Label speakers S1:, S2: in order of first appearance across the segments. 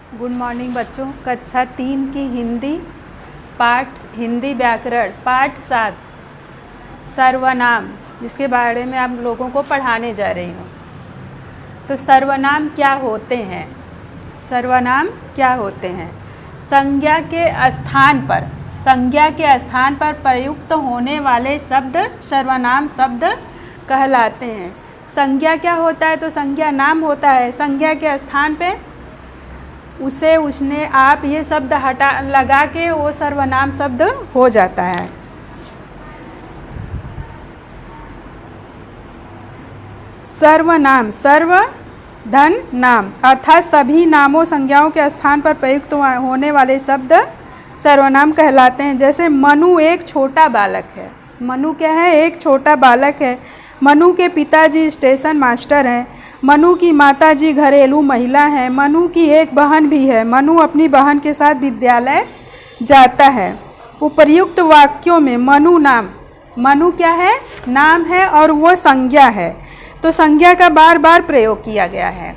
S1: Good morning बच्चों। कक्षा 3 की हिंदी व्याकरण पाठ 7 सर्वनाम, जिसके बारे में आप लोगों को पढ़ाने जा रही हूँ। तो सर्वनाम क्या होते हैं? सर्वनाम क्या होते हैं? संज्ञा के स्थान पर प्रयुक्त होने वाले शब्द सर्वनाम शब्द कहलाते हैं। संज्ञा क्या होता है? तो संज्ञा नाम होता है। संज्ञा के स्थान पे उसे उसने आप ये शब्द लगा के वो सर्वनाम शब्द हो जाता है। सर्वनाम सर्वधन नाम अर्थात सभी नामों संज्ञाओं के स्थान पर प्रयुक्त होने वाले शब्द सर्वनाम कहलाते हैं। जैसे मनु एक छोटा बालक है। मनु क्या है? एक छोटा बालक है। मनु के पिताजी स्टेशन मास्टर हैं। मनु की माताजी घरेलू महिला हैं। मनु की एक बहन भी है। मनु अपनी बहन के साथ विद्यालय जाता है। उपर्युक्त वाक्यों में मनु क्या है? नाम है और वो संज्ञा है, तो संज्ञा का बार बार प्रयोग किया गया है।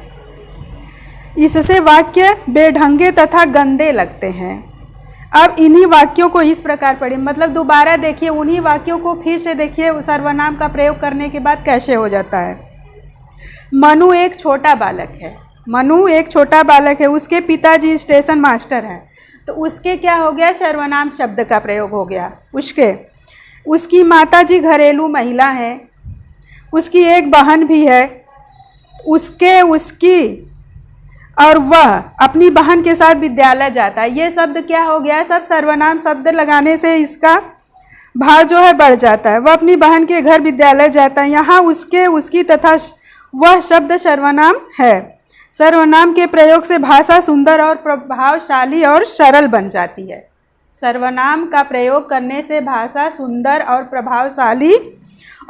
S1: इससे वाक्य बेढंगे तथा गंदे लगते हैं। अब इन्हीं वाक्यों को इस प्रकार पढ़िए, मतलब दोबारा देखिए, उन्हीं वाक्यों को फिर से देखिए सर्वनाम का प्रयोग करने के बाद कैसे हो जाता है। मनु एक छोटा बालक है। मनु एक छोटा बालक है। उसके पिताजी स्टेशन मास्टर हैं, तो उसके क्या हो गया? सर्वनाम शब्द का प्रयोग हो गया। उसकी माताजी घरेलू महिला है। उसकी एक बहन भी है। उसकी और वह अपनी बहन के साथ विद्यालय जाता है। ये शब्द क्या हो गया? सब सर्वनाम शब्द लगाने से इसका भाव जो है बढ़ जाता है। वह अपनी बहन के घर विद्यालय जाता है। यहाँ उसकी तथा वह शब्द सर्वनाम है। सर्वनाम के प्रयोग से भाषा सुंदर और प्रभावशाली और सरल बन जाती है। सर्वनाम का प्रयोग करने से भाषा सुंदर और प्रभावशाली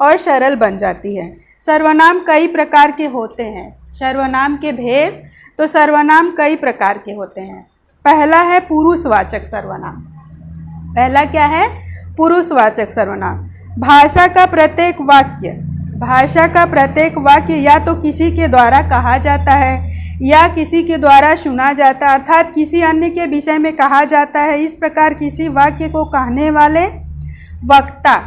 S1: और सरल बन जाती है। सर्वनाम कई प्रकार के होते हैं। सर्वनाम के भेद, तो सर्वनाम कई प्रकार के होते हैं। पहला है पुरुषवाचक सर्वनाम। पहला क्या है? पुरुषवाचक सर्वनाम। भाषा का प्रत्येक वाक्य या तो किसी के द्वारा कहा जाता है या किसी के द्वारा सुना जाता है, अर्थात किसी अन्य के विषय में कहा जाता है। इस प्रकार किसी वाक्य को कहने वाले वक्ता,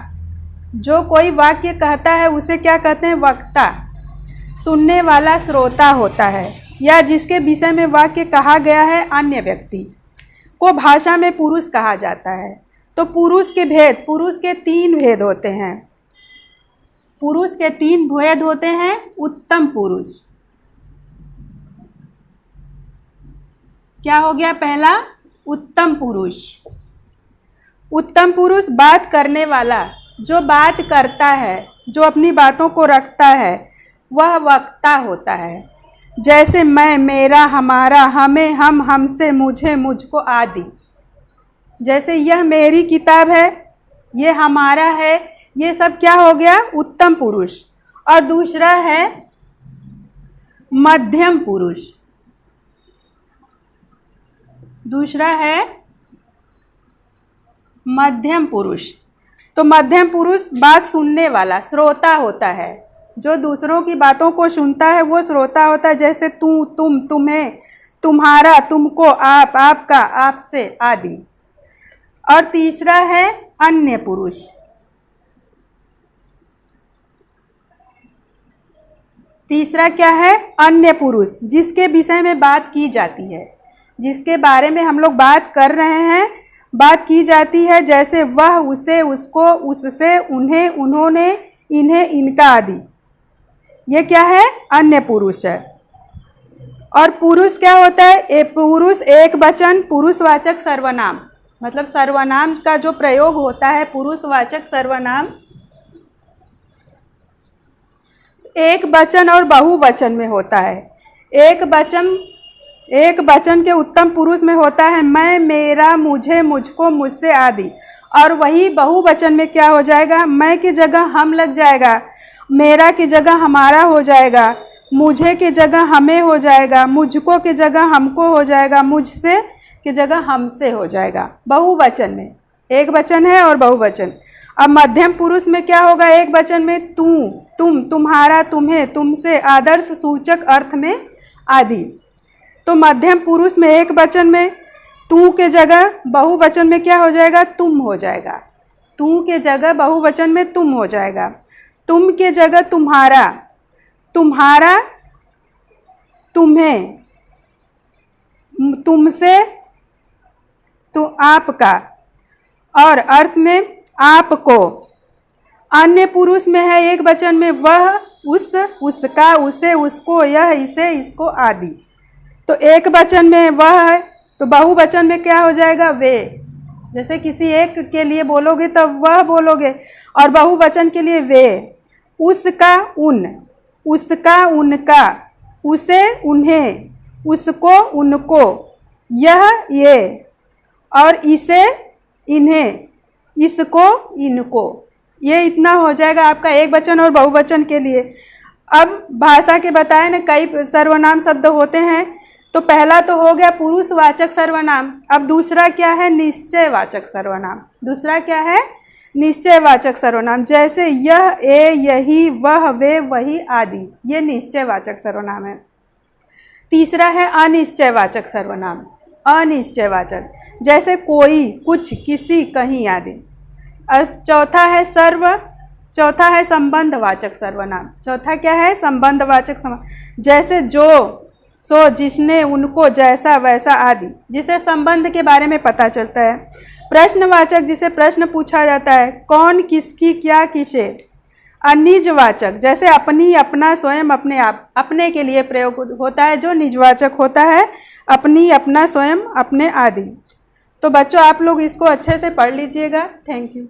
S1: जो कोई वाक्य कहता है उसे क्या कहते हैं? वक्ता। सुनने वाला श्रोता होता है, या जिसके विषय में वाक्य कहा गया है अन्य व्यक्ति को भाषा में पुरुष कहा जाता है। तो पुरुष के 3 भेद होते हैं। पुरुष के 3 भेद होते हैं। उत्तम पुरुष क्या हो गया? पहला उत्तम पुरुष। उत्तम पुरुष बात करने वाला, जो बात करता है, जो अपनी बातों को रखता है, वह वक्ता होता है। जैसे मैं, मेरा, हमारा, हमें, हम, हमसे, मुझे, मुझको आदि। जैसे यह मेरी किताब है, ये हमारा है, ये सब क्या हो गया? उत्तम पुरुष। और दूसरा है मध्यम पुरुष। तो मध्यम पुरुष बात सुनने वाला श्रोता होता है। जो दूसरों की बातों को सुनता है वो श्रोता होता है। जैसे तू, तुम, तुम्हें, तुम्हारा, तुमको, आप, आपका, आपसे आदि। और तीसरा है अन्य पुरुष। तीसरा क्या है? अन्य पुरुष, जिसके विषय में बात की जाती है, जिसके बारे में हम लोग बात कर रहे हैं, बात की जाती है। जैसे वह, उसे, उसको, उससे, उन्हें, उन्होंने, इन्हें, इनका आदि। ये क्या है? अन्य पुरुष है। और पुरुष क्या होता है? पुरुष एक वचन पुरुषवाचक सर्वनाम, मतलब सर्वनाम का जो प्रयोग होता है पुरुषवाचक सर्वनाम एक वचन और बहुवचन में होता है। एक वचन के उत्तम पुरुष में होता है मैं, मेरा, मुझे, मुझको, मुझसे आदि। और वही बहुवचन में क्या हो जाएगा? मैं की जगह हम लग जाएगा, मेरा की जगह हमारा हो जाएगा, मुझे की जगह हमें हो जाएगा, मुझको की जगह हमको हो जाएगा, मुझसे की जगह हमसे हो जाएगा। बहुवचन में एक वचन है और बहुवचन। अब मध्यम पुरुष में क्या होगा? एक वचन में तू, तुम, तुम्हारा, तुम्हें, तुमसे, आदर्श सूचक अर्थ में आदि। तो मध्यम पुरुष में एक वचन में तू के जगह बहुवचन में क्या हो जाएगा? तुम हो जाएगा। तू के जगह बहुवचन में तुम हो जाएगा। तुम के जगह तुम्हारा, तुम्हारा तुम्हें, तुमसे तो आपका, और अर्थ में आपको। अन्य पुरुष में है एक वचन में वह, उस, उसका, उसे, उसको, यह, इसे, इसको आदि। तो एक वचन में वह है तो बहुवचन में क्या हो जाएगा? वे। जैसे किसी एक के लिए बोलोगे तब वह बोलोगे, और बहुवचन के लिए वे। उसका उन, उसका उनका, उसे उन्हें, उसको उनको, यह ये, और इसे इन्हें, इसको इनको। ये इतना हो जाएगा आपका एक वचन और बहुवचन के लिए। अब भाषा के बताए ना कई सर्वनाम शब्द होते हैं, तो पहला तो हो गया पुरुषवाचक सर्वनाम। अब दूसरा क्या है? निश्चयवाचक सर्वनाम। दूसरा क्या है? निश्चयवाचक सर्वनाम। जैसे यह, ए, यही, वह, वे, वही आदि, ये निश्चयवाचक सर्वनाम है। तीसरा है अनिश्चयवाचक सर्वनाम। अनिश्चयवाचक, जैसे कोई, कुछ, किसी, कहीं आदि। चौथा है चौथा है संबंधवाचक सर्वनाम। चौथा क्या है? संबंधवाचक सर्वनाम। जैसे जो, सो, जिसने, उनको, जैसा, वैसा आदि, जिसे संबंध के बारे में पता चलता है। प्रश्नवाचक, जिसे प्रश्न पूछा जाता है, कौन, किसकी, क्या, किसे। अनिजवाचक, जैसे अपनी, अपना, स्वयं, अपने आप, अपने के लिए प्रयोग होता है जो निजवाचक होता है, अपनी, अपना, स्वयं, अपने आदि। तो बच्चों आप लोग इसको अच्छे से पढ़ लीजिएगा। Thank you.